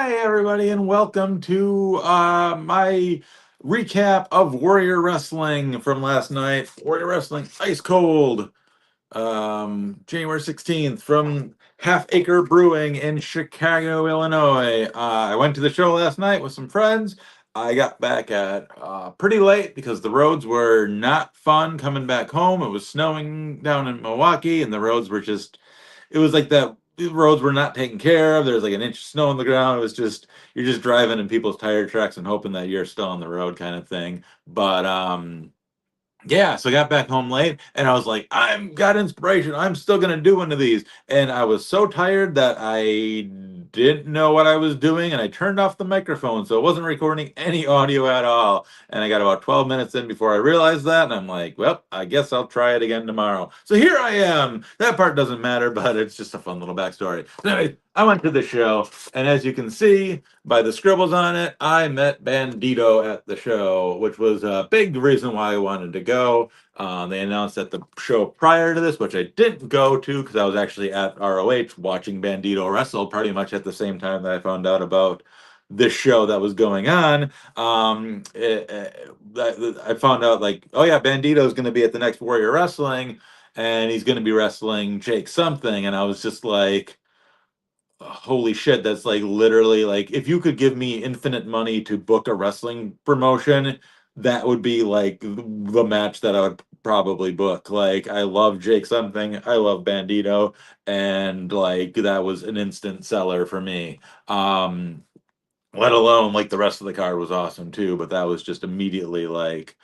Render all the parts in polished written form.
Hi, everybody, and welcome to my recap of Warrior Wrestling from last night. Warrior Wrestling Ice Cold, January 16th from Half Acre Brewing in Chicago, Illinois. I went to the show last night with some friends. I got back at pretty late because the roads were not fun coming back home. It was snowing down in Milwaukee, and the roads were just, it was like that. The roads were not taken care of. There's like an inch of snow on the ground. It was just, you're just driving in people's tire tracks and hoping that you're still on the road kind of thing. But yeah, so I got back home late and I was like, I'm got inspiration. I'm still gonna do one of these. And I was so tired that I didn't know what I was doing and I turned off the microphone, so it wasn't recording any audio at all. And I got about 12 minutes in before I realized that, and I'm like, well, I guess I'll try it again tomorrow. So here I am. That part doesn't matter, but it's just a fun little backstory. Anyway, I went to the show, and as you can see by the scribbles on it, I met Bandido at the show, which was a big reason why I wanted to go. They announced at the show prior to this, which I didn't go to because I was actually at ROH watching Bandido wrestle pretty much at the same time that I found out about this show that was going on. I found out like, oh yeah, Bandido is going to be at the next Warrior Wrestling, and he's going to be wrestling Jake something, and I was just like, holy shit, that's like literally like if you could give me infinite money to book a wrestling promotion, that would be like the match that I would probably book. Like I love Jake something, I love Bandito, and like that was an instant seller for me. Let alone like the rest of the card was awesome too, but that was just immediately like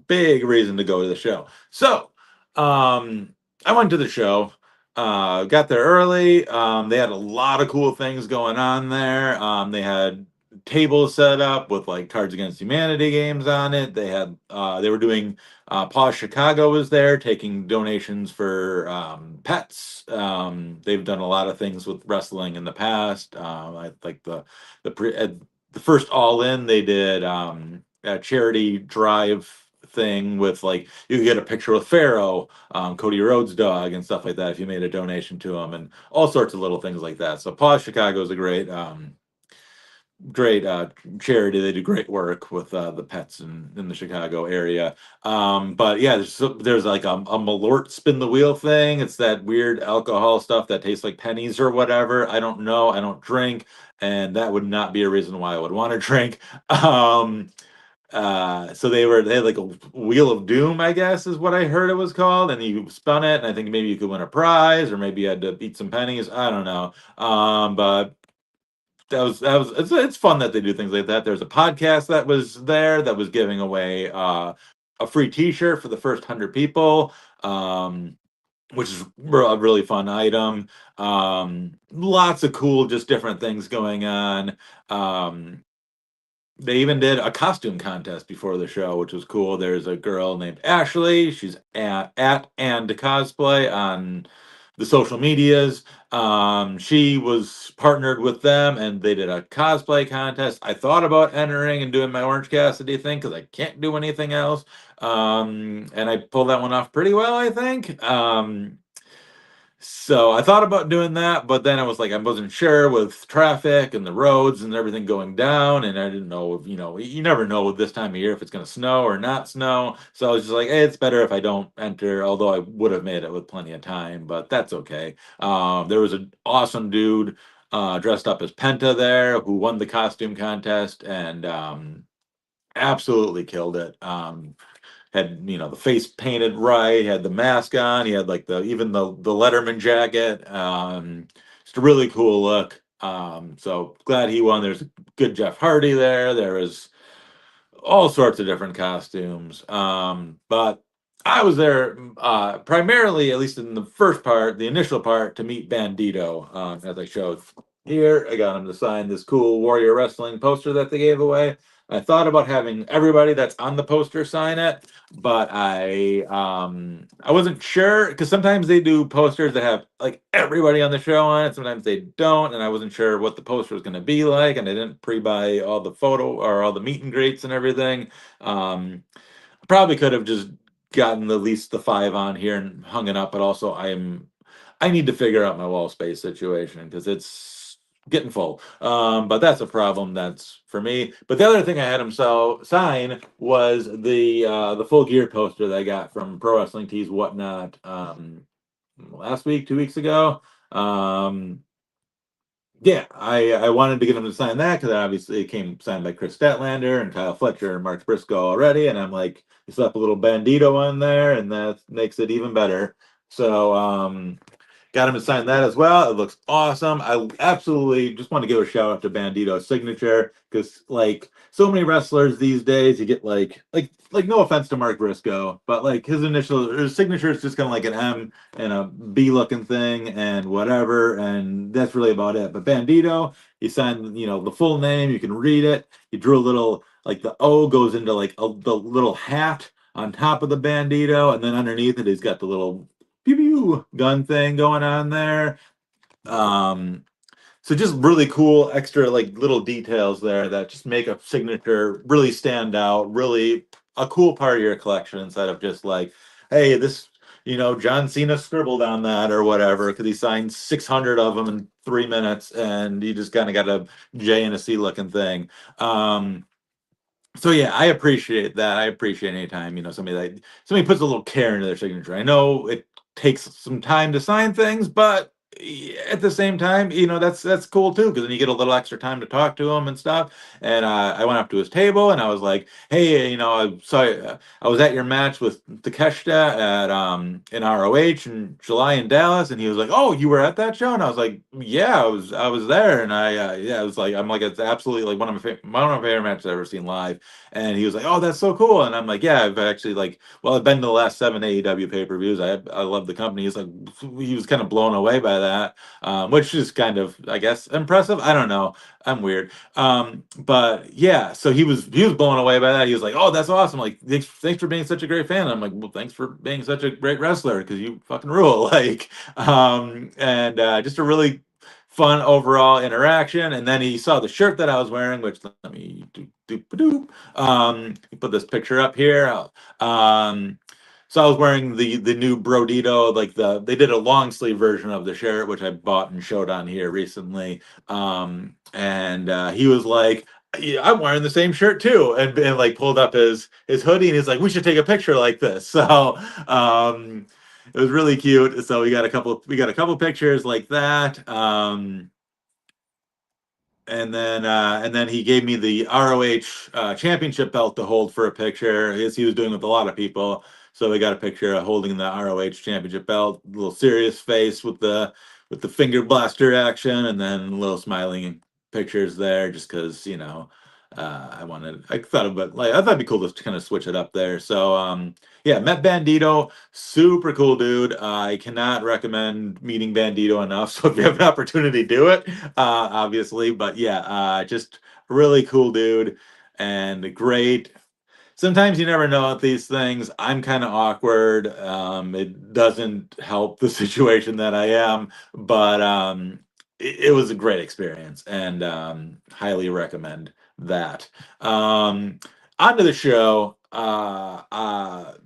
big reason to go to the show. So I went to the show, got there early. They had a lot of cool things going on there. They had tables set up with like Cards Against Humanity games on it. They were doing Paw Chicago was there taking donations for pets. They've done a lot of things with wrestling in the past. I like the first All In they did a charity drive thing with like you could get a picture with Pharaoh, Cody Rhodes' dog, and stuff like that if you made a donation to him, and all sorts of little things like that. So Paw Chicago is a great charity. They do great work with the pets in the Chicago area. But yeah, there's like a Malort spin the wheel thing. It's that weird alcohol stuff that tastes like pennies or whatever. I don't know. I don't drink, and that would not be a reason why I would want to drink. Um, so they had like a wheel of doom, I guess is what I heard it was called, and you spun it, and I think maybe you could win a prize, or maybe you had to beat some pennies. I don't know. But it's fun that they do things like that. There's a podcast that was there that was giving away a free T-shirt for the first 100 people, which is a really fun item. Lots of cool, just different things going on. They even did a costume contest before the show, which was cool. There's a girl named Ashley. She's at and cosplay on the social medias. She was partnered with them and they did a cosplay contest. I thought about entering and doing my Orange Cassidy thing because I can't do anything else. And I pulled that one off pretty well, I think. So I thought about doing that, but then I was like, I wasn't sure with traffic and the roads and everything going down, and I didn't know if, you never know this time of year if it's going to snow or not snow. So I was just like, hey, it's better if I don't enter, although I would have made it with plenty of time, but that's okay. There was an awesome dude dressed up as Penta there who won the costume contest and absolutely killed it. Had the face painted right, had the mask on, he had like the Letterman jacket. Just a really cool look. So glad he won. There's a good Jeff Hardy there. There was all sorts of different costumes. But I was there primarily, at least in the first part, the initial part, to meet Bandito. As I showed here, I got him to sign this cool Warrior Wrestling poster that they gave away. I thought about having everybody that's on the poster sign it, but I wasn't sure because sometimes they do posters that have like everybody on the show on it. Sometimes they don't, and I wasn't sure what the poster was going to be like, and I didn't pre-buy all the photo or all the meet and greets and everything. Probably could have just gotten at least the five on here and hung it up, but also I need to figure out my wall space situation because it's getting full. But that's a problem. That's for me. But the other thing I had him sign was the full gear poster that I got from Pro Wrestling Tees Whatnot last week, 2 weeks ago. Yeah, I wanted to get him to sign that because obviously it came signed by Chris Statlander and Kyle Fletcher and Mark Briscoe already, and I'm like, you slap a little Bandido on there, and that makes it even better. So got him to sign that as well. It looks awesome. I absolutely just want to give a shout out to Bandito's signature because like so many wrestlers these days, you get like no offense to Mark Briscoe, but like his signature is just kind of like an M and a B looking thing and whatever, and that's really about it. But Bandito, he signed the full name. You can read it. He drew a little like the O goes into like the little hat on top of the Bandito, and then underneath it, he's got the little pew pew gun thing going on there. Um, so just really cool extra like little details there that just make a signature really stand out, really a cool part of your collection instead of just like, hey, this John Cena scribbled on that or whatever because he signed 600 of them in 3 minutes and you just kind of got a J and a C looking thing. So yeah, I appreciate that. I appreciate any time somebody puts a little care into their signature. I know it takes some time to sign things, but at the same time, that's cool too because then you get a little extra time to talk to him and stuff. And I went up to his table and I was like, "Hey, I saw I was at your match with Takeshita at in ROH in July in Dallas," and he was like, "Oh, you were at that show?" And I was like, "Yeah, I was there." And I was like, I'm like, it's absolutely like one of my favorite matches I've ever seen live. And he was like, "Oh, that's so cool." And I'm like, "Yeah, I've actually like, well, I've been to the last 7 AEW pay-per-views. I love the company." He's like, he was kind of blown away by that, which is kind of, I guess, impressive. I don't know. I'm weird. But yeah, so he was blown away by that. He was like, "Oh, that's awesome. Like, thanks for being such a great fan." And I'm like, "Well, thanks for being such a great wrestler because you fucking rule." Like, and just a really fun overall interaction. And then he saw the shirt that I was wearing, which let me do. Put this picture up here. So I was wearing the new Brodito, like they did a long sleeve version of the shirt, which I bought and showed on here recently. And he was like, "Yeah, I'm wearing the same shirt too," and like pulled up his hoodie, and he's like, "We should take a picture like this." So it was really cute. So we got a couple pictures like that. And then he gave me the ROH championship belt to hold for a picture, as he was doing with a lot of people. So we got a picture of holding the ROH championship belt, a little serious face with the finger blaster action, and then a little smiling pictures there, just because I thought it'd be cool to kind of switch it up there. So yeah, met Bandito, super cool dude. I cannot recommend meeting Bandito enough. So if you have an opportunity, do it. Obviously, but yeah, just really cool dude and great. Sometimes you never know with these things. I'm kind of awkward. It doesn't help the situation that I am, but it was a great experience and highly recommend that. On to the show. I'll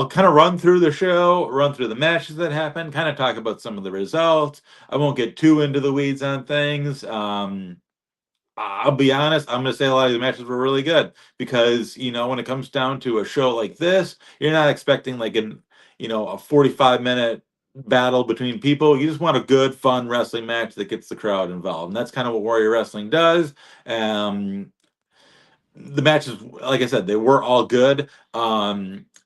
kind of run through the show, run through the matches that happened, kind of talk about some of the results. I won't get too into the weeds on things. I'll be honest, I'm going to say a lot of the matches were really good because, when it comes down to a show like this, you're not expecting like a 45-minute battle between people. You just want a good, fun wrestling match that gets the crowd involved. And that's kind of what Warrior Wrestling does. The matches, like I said, they were all good.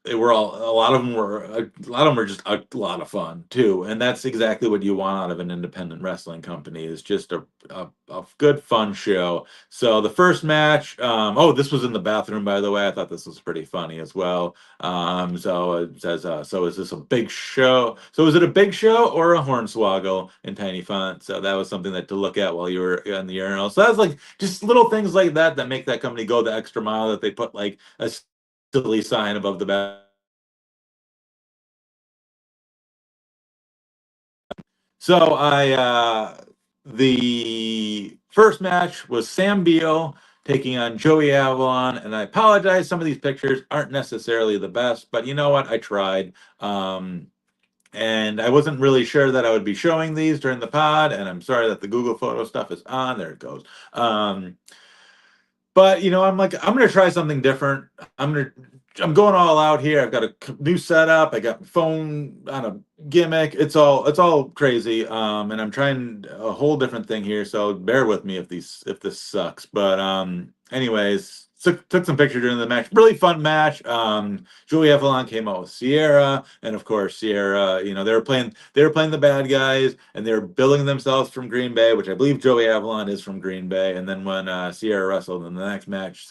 They were all a lot of them were just a lot of fun too, and that's exactly what you want out of an independent wrestling company is just a good fun show. So the first match, oh, this was in the bathroom, by the way. I thought this was pretty funny as well. So it says, so is this a big show? So is it a big show or a hornswoggle in tiny font? So that was something that to look at while you were in the urinal. So that was like just little things like that make that company go the extra mile, that they put like a silly sign above the back. So the first match was Sam Beal taking on Joey Avalon, and I apologize. Some of these pictures aren't necessarily the best, but you know what? I tried. And I wasn't really sure that I would be showing these during the pod, and I'm sorry that the Google Photo stuff is on. There it goes. But I'm like, I'm gonna try something different. I'm going all out here. I've got a new setup. I got my phone on a gimmick. It's all crazy. And I'm trying a whole different thing here. So bear with me if this sucks. But anyways, took some pictures during the match. Really fun match. Joey Avalon came out with Sierra, and of course Sierra. They were playing the bad guys, and they were billing themselves from Green Bay, which I believe Joey Avalon is from Green Bay. And then when Sierra wrestled in the next match,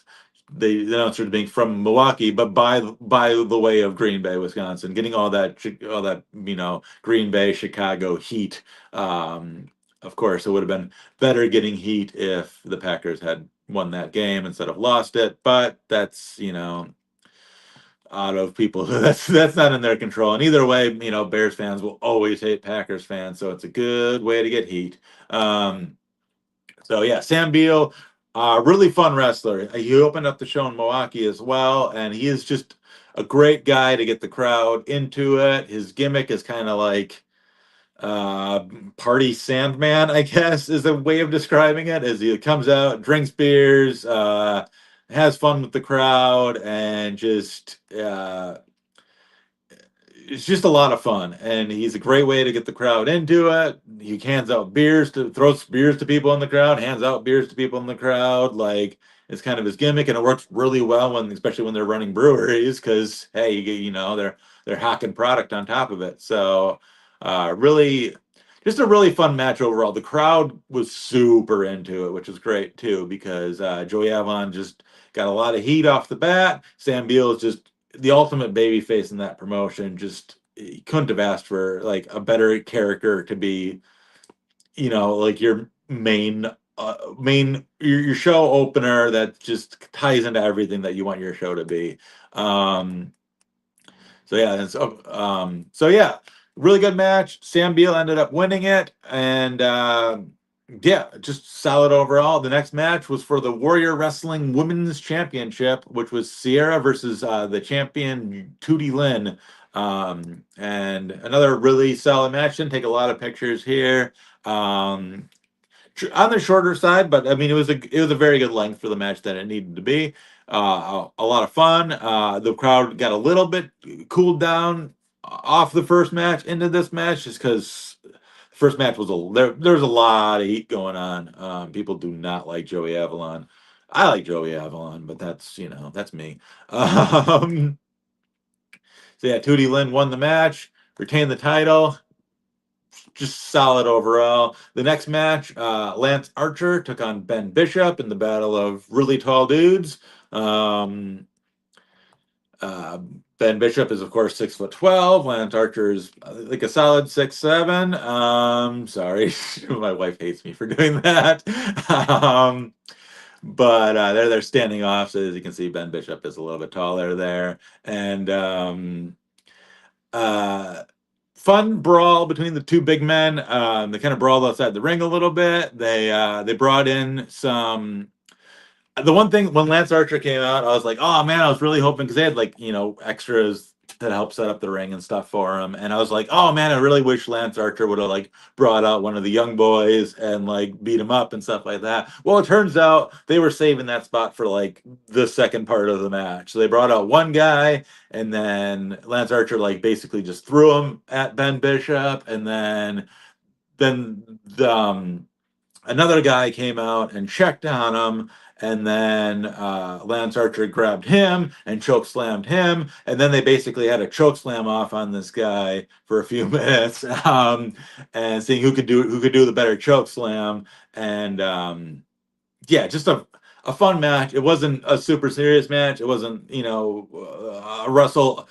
they announced her being from Milwaukee, but by the way of Green Bay, Wisconsin, getting all that Green Bay, Chicago heat. Of course, it would have been better getting heat if the Packers had won that game instead of lost it, but that's out of people. That's not in their control. And either way, Bears fans will always hate Packers fans, so it's a good way to get heat. So yeah, Sam Beal, really fun wrestler. He opened up the show in Milwaukee as well, and he is just a great guy to get the crowd into it. His gimmick is kind of like uh party Sandman, I guess, is a way of describing it. As he comes out, drinks beers, has fun with the crowd, and just it's just a lot of fun, and he's a great way to get the crowd into it. He throws beers to people in the crowd, hands out beers to people in the crowd. Like, it's kind of his gimmick, and it works really well especially when they're running breweries, because hey, they're hawking product on top of it. So, really, just a really fun match overall. The crowd was super into it, which is great too, because Joey Avalon just got a lot of heat off the bat. Sam Beal is just the ultimate baby face in that promotion. Just, you couldn't have asked for like a better character to be, like your your show opener that just ties into everything that you want your show to be. So yeah, really good match. Sam Beal ended up winning it, and yeah, just solid overall. The next match was for the Warrior Wrestling Women's Championship, which was Sierra versus the champion Tootie Lynn. And another really solid match. Didn't take a lot of pictures here. Um, on the shorter side, but I mean, it was a very good length for the match that it needed to be. A lot of fun. The crowd got a little bit cooled down off the first match into this match, just because the first match was there's a lot of heat going on. People do not like Joey Avalon. I like Joey Avalon, but that's me. Um, so yeah, Tootie Lynn won the match, retained the title. Just solid overall. The next match, Lance Archer took on Ben Bishop in the battle of really tall dudes. Um, uh, Ben Bishop is, of course, 6'12". Lance Archer is like a solid 6'7". Sorry, my wife hates me for doing that. But they're standing off, so as you can see, Ben Bishop is a little bit taller there, and uh, fun brawl between the two big men. They kind of brawled outside the ring a little bit. They brought in some. The one thing when Lance Archer came out, I was like, oh man, I was really hoping, because they had like extras that help set up the ring and stuff for him, and I was like, oh man, I really wish Lance Archer would have like brought out one of the young boys and like beat him up and stuff like that. Well, it turns out they were saving that spot for like the second part of the match. So they brought out one guy, and then Lance Archer like basically just threw him at Ben Bishop, and then another guy came out and checked on him, and then Lance Archer grabbed him and choke slammed him, and then they basically had a choke slam off on this guy for a few minutes, and seeing who could do the better choke slam, and yeah, just a fun match. It wasn't a super serious match. It wasn't a wrestle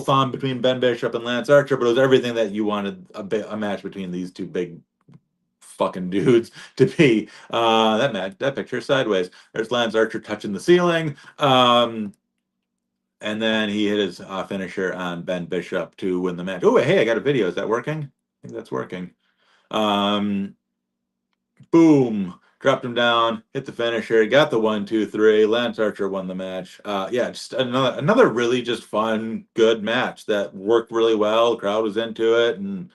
thon between Ben Bishop and Lance Archer, but it was everything that you wanted a match between these two big fucking dudes to be. That picture sideways. There's Lance Archer touching the ceiling. And then he hit his finisher on Ben Bishop to win the match. Oh, hey, I got a video. Is that working? I think that's working. Boom. dropped him down, hit the finisher, got the 1, 2, 3. Lance Archer won the match. Yeah, just another really just fun, good match that worked really well. The crowd was into it, and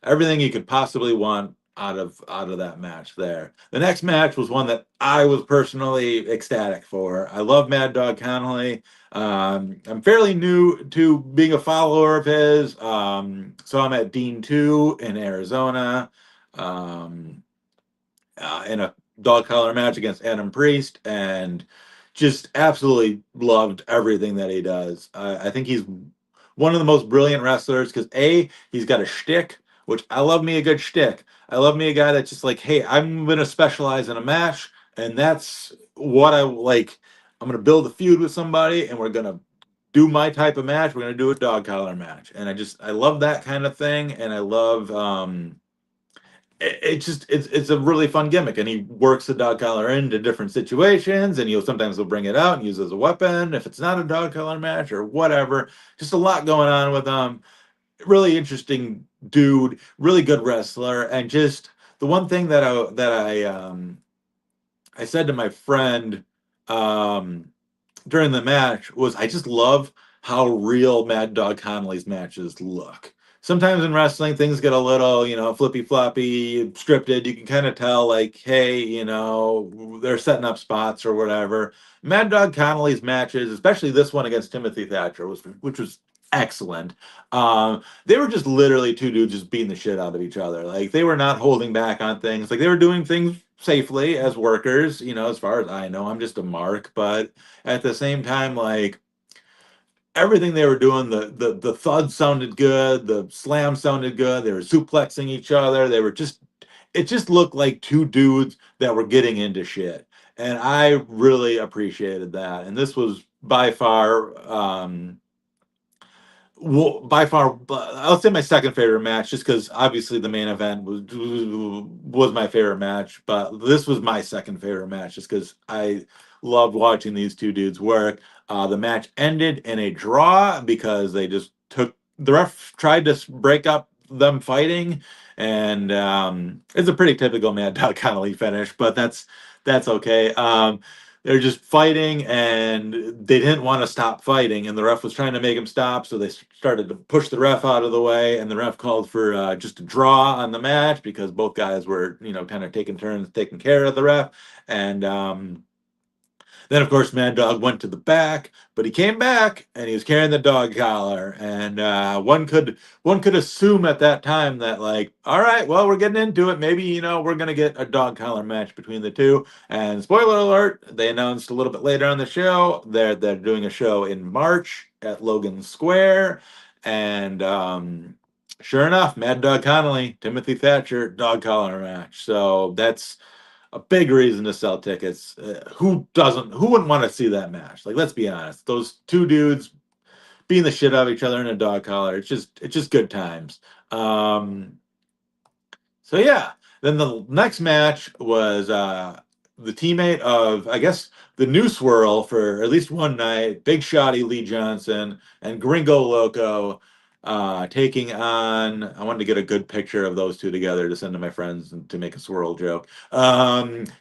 everything you could possibly want out of that match there. The next match was one that I was personally ecstatic for. I love Mad Dog Connolly. I'm fairly new to being a follower of his. Saw him at Dean 2 in Arizona. Um, in a dog collar match against Adam Priest, and just absolutely loved everything that he does. I think he's one of the most brilliant wrestlers because he's got a shtick, which I love me a good shtick. I love me a guy that's just like, hey, I'm gonna specialize in a match, and that's what I like. I'm gonna build a feud with somebody, and we're gonna do my type of match. We're gonna do a dog collar match, and I love that kind of thing, and I love it's a really fun gimmick, and he works the dog collar into different situations, and he'll bring it out and use it as a weapon if it's not a dog collar match or whatever. Just a lot going on with him. Really interesting dude, really good wrestler, and just the one thing that I said to my friend um during the match was I just love how real Mad Dog Connolly's matches look. Sometimes in wrestling, things get a little, flippy floppy, scripted. You can kind of tell, like, hey, they're setting up spots or whatever. Mad Dog Connolly's matches, especially this one against Timothy Thatcher, which was excellent. They were just literally two dudes just beating the shit out of each other. Like they were not holding back on things. Like they were doing things safely as workers. As far as I know, I'm just a mark, but at the same time, like everything they were doing, the thud sounded good, the slam sounded good, they were suplexing each other, it just looked like two dudes that were getting into shit, and I really appreciated that. And this was by far, I'll say my second favorite match, just because obviously the main event was my favorite match, but this was my second favorite match, just because I loved watching these two dudes work. The match ended in a draw because the ref tried to break up them fighting, and it's a pretty typical Mad Dog Connolly finish, but that's okay. They're just fighting, and they didn't want to stop fighting, and the ref was trying to make them stop, so they started to push the ref out of the way, and the ref called for just a draw on the match because both guys were kind of taking turns taking care of the ref. And then, of course, Mad Dog went to the back, but he came back and he was carrying the dog collar. And one could assume at that time that, like, all right, well, we're getting into it. Maybe we're gonna get a dog collar match between the two. And spoiler alert, they announced a little bit later on the show they're doing a show in March at Logan Square. And sure enough, Mad Dog Connolly, Timothy Thatcher, dog collar match. So that's a big reason to sell tickets. Who wouldn't want to see that match? Like, let's be honest, those two dudes beating the shit out of each other in a dog collar. It's just good times. So yeah, then the next match was the teammate of, I guess, the new swirl for at least one night, Big Shotty Lee Johnson and Gringo Loco, taking on. I wanted to get a good picture of those two together to send to my friends and to make a swirl joke.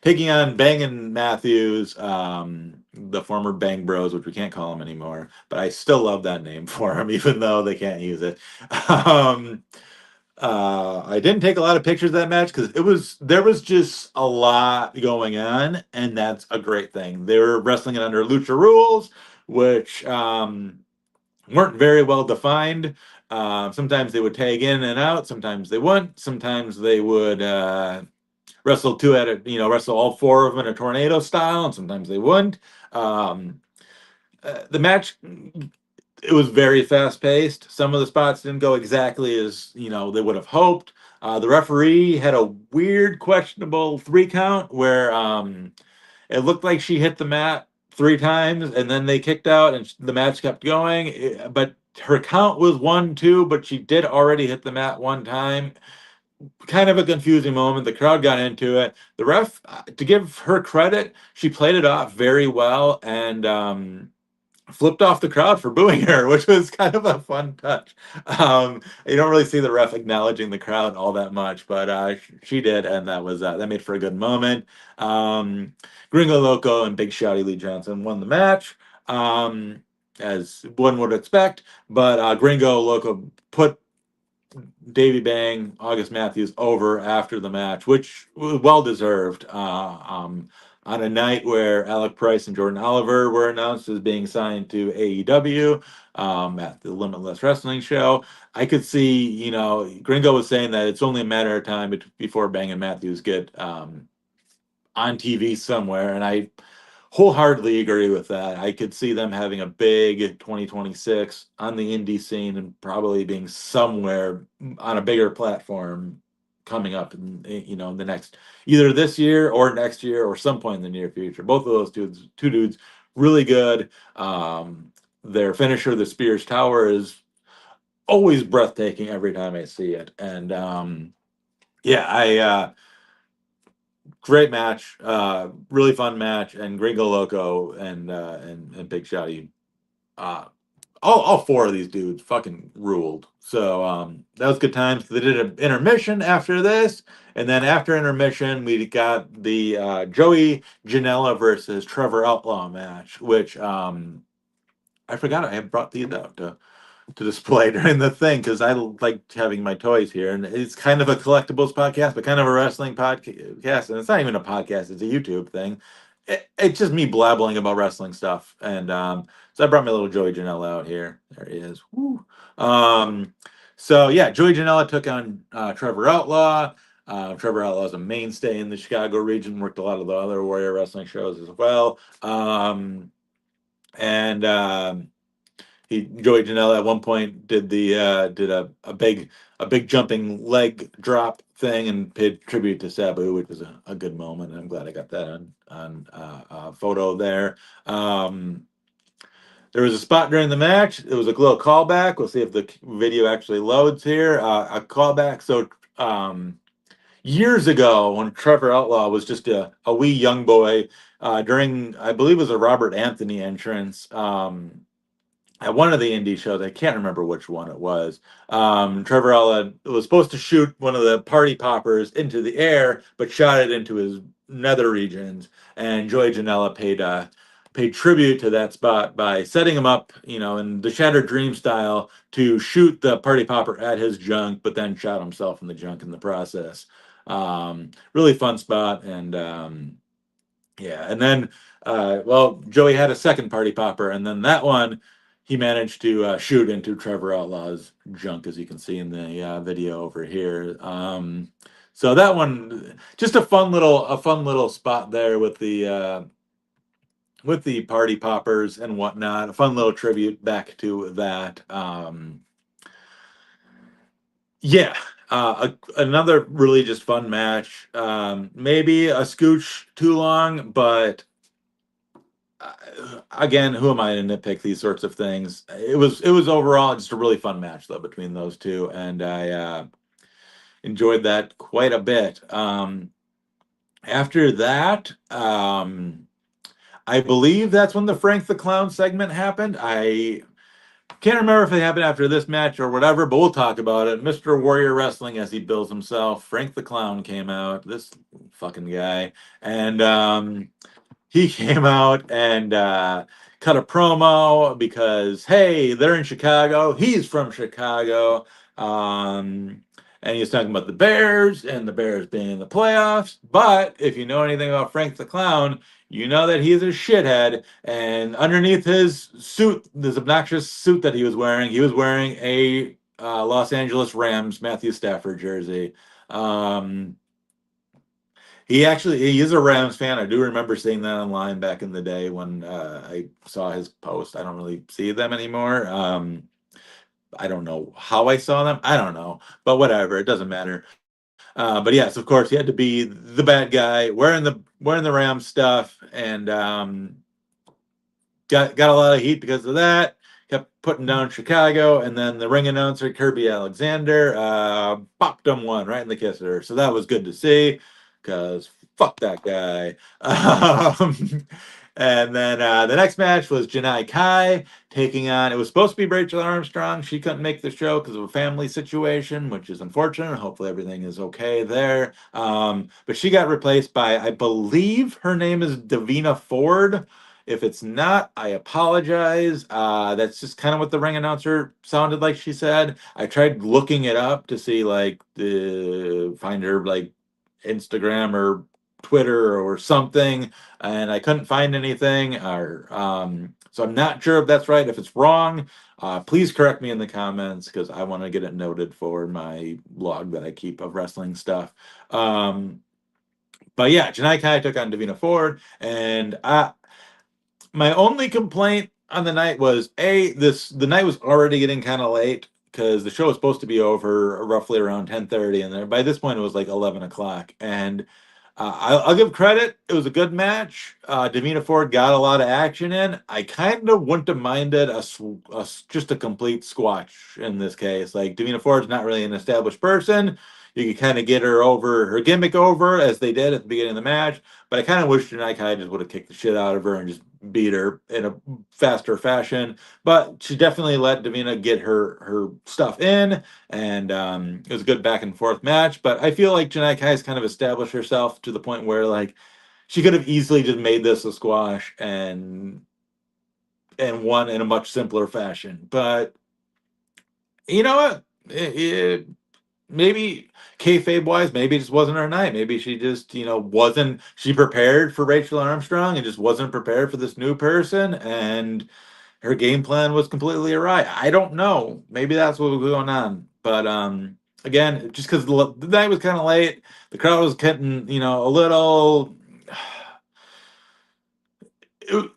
Taking on Bangin' Matthews, the former Bang Bros, which we can't call them anymore, but I still love that name for them, even though they can't use it. I didn't take a lot of pictures of that match because there was just a lot going on, and that's a great thing. They were wrestling it under Lucha rules, which weren't very well defined. Sometimes they would tag in and out. Sometimes they wouldn't. Sometimes they would wrestle all four of them in a tornado style, and sometimes they wouldn't. The match, it was very fast paced. Some of the spots didn't go exactly as they would have hoped. The referee had a weird, questionable 3 count where it looked like she hit the mat 3 times, and then they kicked out, and the match kept going. But her count was 1, 2, but she did already hit the mat 1 time. Kind of a confusing moment. The crowd got into it. The ref, to give her credit, she played it off very well, and flipped off the crowd for booing her, which was kind of a fun touch. You don't really see the ref acknowledging the crowd all that much, but she did, and that made for a good moment. Um, Gringo Loco and Big Shotty Lee Johnson won the match, as one would expect, but Gringo Loco put Davy Bang, August Matthews over after the match, which was well deserved. On a night where Alec Price and Jordan Oliver were announced as being signed to AEW at the Limitless Wrestling show, I could see, Gringo was saying that it's only a matter of time before Bang and Matthews get on TV somewhere, and I wholeheartedly agree with that. I could see them having a big 2026 on the indie scene and probably being somewhere on a bigger platform coming up in the next, either this year or next year or some point in the near future. Both of those two dudes really good. Their finisher, the Spears Tower, is always breathtaking every time I see it. And yeah, I great match, really fun match, and Gringo Loco and Big Shotty, uh, all four of these dudes fucking ruled. So that was good times. They did an intermission after this, and then after intermission, we got the Joey Janela versus Trevor Outlaw match, which I forgot I had brought these out to display during the thing because I like having my toys here, and it's kind of a collectibles podcast, but kind of a wrestling podcast, and it's not even a podcast; it's a YouTube thing. It's just me blabbling about wrestling stuff, and so I brought my little Joey Janela out here. There he is. Woo. Um, so yeah, Joey Janela took on Trevor Outlaw. Trevor Outlaw is a mainstay in the Chicago region. Worked a lot of the other Warrior Wrestling shows as well. And Joey Janela at one point did a big jumping leg drop thing and paid tribute to Sabu, which was a good moment. And I'm glad I got that on photo there. There was a spot during the match. It was a little callback. We'll see if the video actually loads here. A callback. So years ago, when Trevor Outlaw was just a wee young boy, during, I believe it was a Robert Anthony entrance. At one of the indie shows, I can't remember which one it was. Trevor Alla was supposed to shoot one of the party poppers into the air, but shot it into his nether regions. And Joey Janela paid tribute to that spot by setting him up, in the Shattered Dream style to shoot the party popper at his junk, but then shot himself in the junk in the process. Really fun spot, and yeah, and then Joey had a second party popper, and then that one he managed to shoot into Trevor Outlaw's junk, as you can see in the video over here. So that one, just a fun little spot there with the party poppers and whatnot. A fun little tribute back to that. Yeah, another really just fun match. Maybe a scooch too long, but again, who am I to nitpick these sorts of things? It was overall just a really fun match though between those two, and I enjoyed that quite a bit. After that, I believe that's when the Frank the Clown segment happened. I can't remember if it happened after this match or whatever, but we'll talk about it. Mr. Warrior Wrestling, as he bills himself, Frank the Clown came out. This fucking guy, and he came out and cut a promo because, hey, they're in Chicago. He's from Chicago. And he was talking about the Bears and the Bears being in the playoffs. But if you know anything about Frank the Clown, you know that he's a shithead. And underneath his suit, this obnoxious suit that he was wearing a Los Angeles Rams Matthew Stafford jersey. He is a Rams fan. I do remember seeing that online back in the day when I saw his post. I don't really see them anymore. I don't know how I saw them. I don't know, but whatever. It doesn't matter. But yes, of course, he had to be the bad guy wearing the Rams stuff, and got a lot of heat because of that. Kept putting down Chicago, and then the ring announcer Kirby Alexander popped him one right in the kisser. So that was good to see because Fuck that guy. And then the next match was Janai Kai taking on. It was supposed to be Rachel Armstrong. She couldn't make the show because of a family situation, which is unfortunate. Hopefully everything is okay there. But she got replaced by, I believe her name is Davina Ford. If it's not, I apologize. That's just kind of what the ring announcer sounded like she said. I tried looking it up to see like the find her like Instagram or Twitter or something, and I couldn't find anything. Or so I'm not sure if that's right. If it's wrong, please correct me in the comments because I want to get it noted for my log that I keep of wrestling stuff. But yeah, Janai Kai took on Davina Ford, and my only complaint on the night was the night was already getting kind of late because the show was supposed to be over roughly around 10:30, and there by this point it was like 11 o'clock. And I'll give credit; it was a good match. Davina Ford got a lot of action in. I kind of wouldn't have minded just a complete squash in this case. Like Davina Ford's not really an established person. You could kind of get her gimmick over as they did at the beginning of the match. But I kind of wish Janai Kai just would have kicked the shit out of her and just beat her in a faster fashion. But she definitely let Davina get her stuff in, and it was a good back and forth match. But I feel like Janai Kai has kind of established herself to the point where like she could have easily just made this a squash and won in a much simpler fashion. But you know what? Maybe kayfabe wise, maybe it just wasn't her night. Maybe she just, wasn't she prepared for Rachel Armstrong and just wasn't prepared for this new person, and her game plan was completely awry. I don't know. Maybe that's what was going on. But again, just because the night was kind of late, the crowd was getting, a little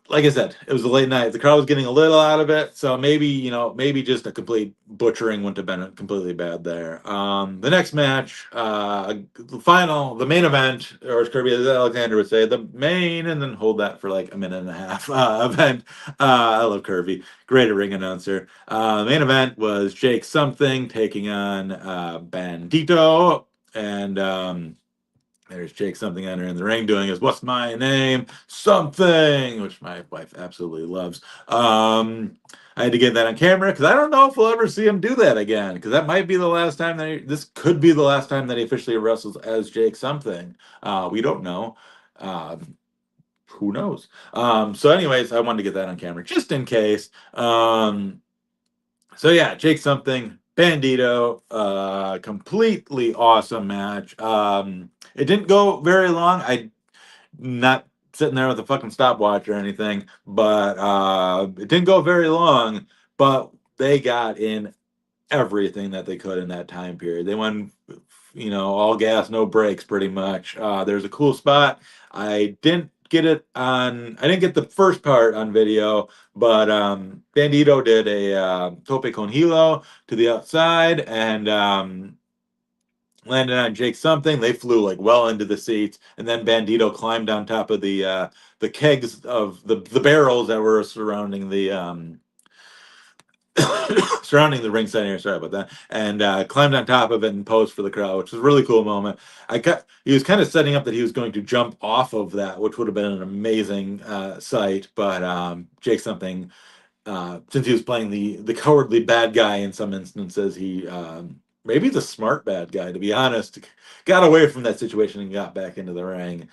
like I said, it was a late night. The crowd was getting a little out of it, so maybe maybe just a complete butchering wouldn't have been completely bad there. The next match, the main event, or as Kirby Alexander would say, the main, and then hold that for like a minute and a half event. I love Kirby, great ring announcer. The main event was Jake something taking on Bandito, and there's Jake something under in the ring doing his "What's my name?" something, which my wife absolutely loves. I had to get that on camera because I don't know if we'll ever see him do that again. Because that might be the last time this could be the last time that he officially wrestles as Jake something. We don't know. Who knows? So, anyways, I wanted to get that on camera just in case. So yeah, Jake something, Bandito, completely awesome match. It didn't go very long. I not sitting there with a fucking stopwatch or anything, but it didn't go very long. But they got in everything that they could in that time period. They went, all gas, no brakes, pretty much. There's a cool spot. I didn't get the first part on video, but Bandito did a tope con hilo to the outside and landed on Jake something. They flew like well into the seats, and then Bandito climbed on top of the kegs of the barrels that were surrounding the surrounding the ring center. Sorry about that. And climbed on top of it and posed for the crowd, which was a really cool moment. He was kind of setting up that he was going to jump off of that, which would have been an amazing sight. But Jake something, since he was playing the cowardly bad guy in some instances, he maybe the smart bad guy, to be honest, got away from that situation and got back into the ring.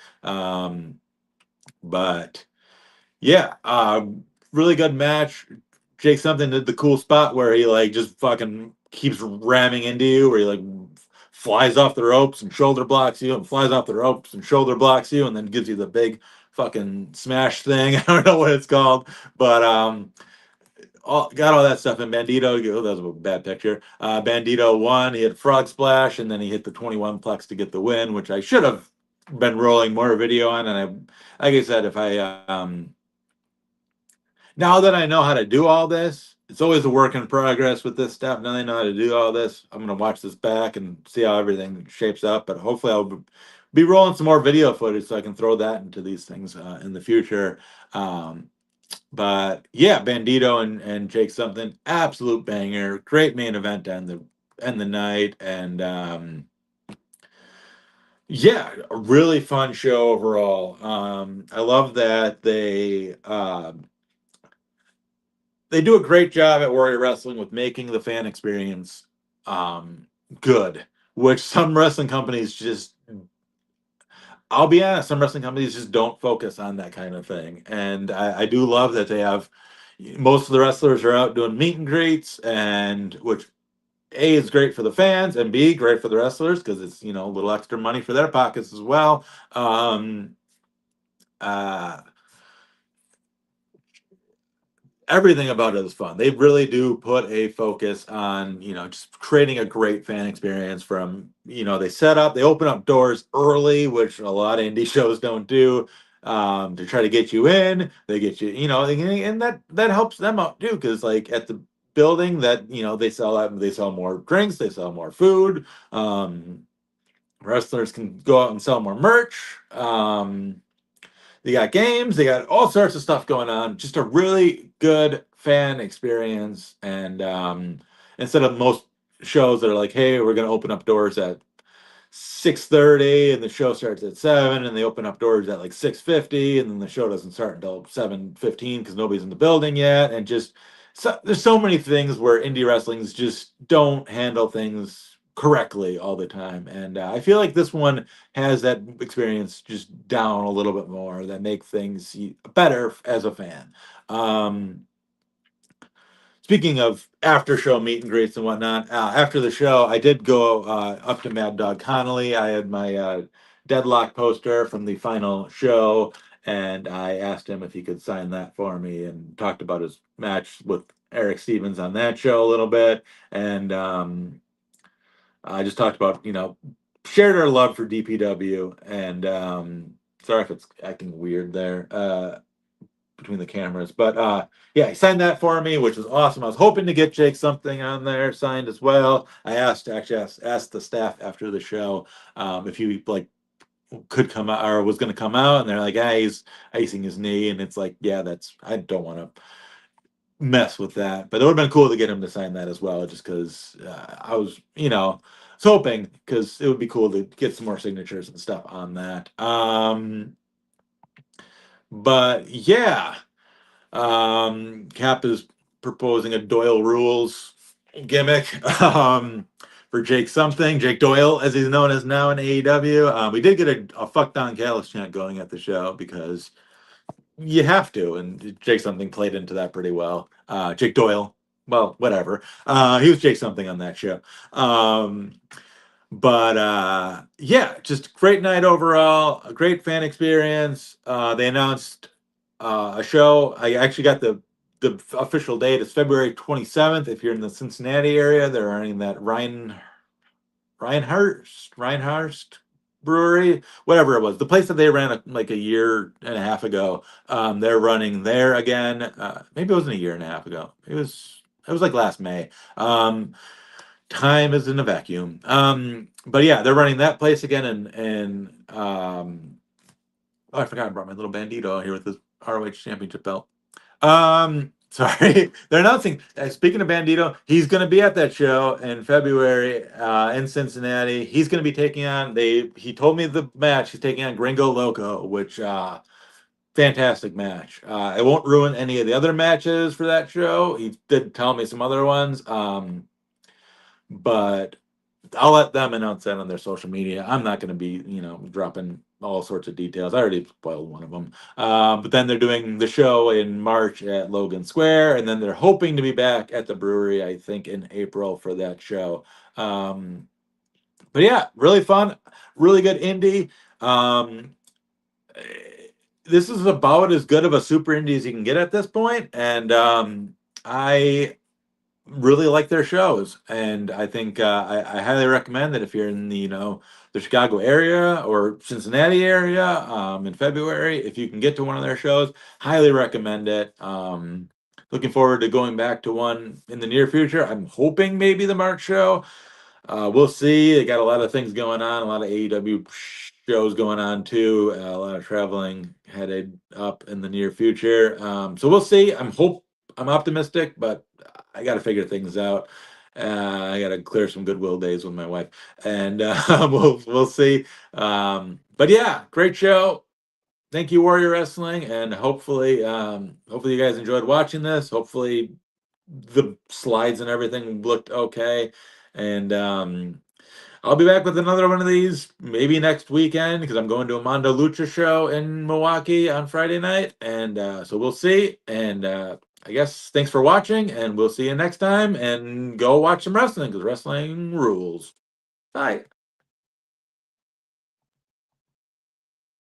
But yeah, really good match. Jake something did the cool spot where he like just fucking keeps ramming into you, where he like flies off the ropes and shoulder blocks you, and flies off the ropes and shoulder blocks you, and then gives you the big fucking smash thing. I don't know what it's called, but got all that stuff in Bandito. Oh, that was a bad picture. Bandito won. He hit frog splash, and then he hit the 21 plex to get the win, which I should have been rolling more video on. And like I said, if I now that I know how to do all this, it's always a work in progress with this stuff. Now that I know how to do all this, I'm gonna watch this back and see how everything shapes up. But hopefully, I'll be rolling some more video footage so I can throw that into these things in the future. But yeah, Bandito and Jake something, absolute banger, great main event to end the night, and Yeah, a really fun show overall. I love that they do a great job at Warrior Wrestling with making the fan experience um, good, which some wrestling companies just, I'll be honest, some wrestling companies just don't focus on that kind of thing. And I do love that they have most of the wrestlers are out doing meet and greets, and which A is great for the fans, and B great for the wrestlers because it's a little extra money for their pockets as well. Uh, Everything about it is fun. They really do put a focus on, just creating a great fan experience from, they open up doors early, which a lot of indie shows don't do, to try to get you in. They get you, and that helps them out too, because like at the building that, they sell more drinks, they sell more food. Wrestlers can go out and sell more merch. They got games, they got all sorts of stuff going on. Just a really good fan experience. And instead of most shows that are like, hey, we're going to open up doors at 6:30 and the show starts at 7 and they open up doors at like 6:50 and then the show doesn't start until 7:15 because nobody's in the building yet. And just there's so many things where indie wrestlings just don't handle things correctly all the time. And I feel like this one has that experience just down a little bit more that make things better as a fan. Um, Speaking of after show meet and greets and whatnot, after the show, I did go up to Mad Dog Connolly. I had my deadlock poster from the final show, and I asked him if he could sign that for me and talked about his match with Eric Stevens on that show a little bit. And I just talked about, shared our love for DPW. And sorry if it's acting weird there. Between the cameras. But yeah, he signed that for me, which was awesome. I was hoping to get Jake something on there signed as well. I asked the staff after the show if he like could come out or was going to come out, and they're like, "Ah, he's icing his knee," and it's like, yeah, that's I don't want to mess with that, but it would have been cool to get him to sign that as well, just because I was, was hoping because it would be cool to get some more signatures and stuff on that. But yeah. Cap is proposing a Doyle rules gimmick for Jake something, Jake Doyle, as he's known as now in AEW. We did get a fuck Don Callis chant going at the show because you have to, and Jake something played into that pretty well. Jake Doyle, well, whatever. He was Jake something on that show. But yeah, just great night overall, a great fan experience. They announced a show. I actually got the official date. It's February 27th. If you're in the Cincinnati area, they're running that Reinhardt Brewery, whatever it was, the place that they ran like a year and a half ago. They're running there again. Maybe it wasn't a year and a half ago. It was like last May. Time is in a vacuum. But yeah, they're running that place again, and oh, I forgot I brought my little Bandido out here with this ROH Championship belt. Sorry, they're announcing. Speaking of Bandido, he's going to be at that show in February in Cincinnati. He's going to be taking on. He told me the match. He's taking on Gringo Loco, which fantastic match. It won't ruin any of the other matches for that show. He did tell me some other ones. But I'll let them announce that on their social media. I'm not going to be, dropping all sorts of details. I already spoiled one of them. But then they're doing the show in March at Logan Square, and then they're hoping to be back at the brewery, I think, in April for that show. But yeah, really fun, really good indie. Um, this is about as good of a super indie as you can get at this point, and I really like their shows, and I think I highly recommend that if you're in the the Chicago area or Cincinnati area in February, if you can get to one of their shows, highly recommend it. Looking forward to going back to one in the near future. I'm hoping maybe the March show. We'll see. They got a lot of things going on, a lot of AEW shows going on too, a lot of traveling headed up in the near future. So we'll see. I'm optimistic, but I got to figure things out. I got to clear some Goodwill days with my wife, and we'll see. But yeah, great show. Thank you, Warrior Wrestling, and hopefully you guys enjoyed watching this. Hopefully the slides and everything looked okay, and I'll be back with another one of these maybe next weekend because I'm going to a Mondo Lucha show in Milwaukee on Friday night, and so we'll see. And I guess thanks for watching, and we'll see you next time. And go watch some wrestling because wrestling rules. Bye.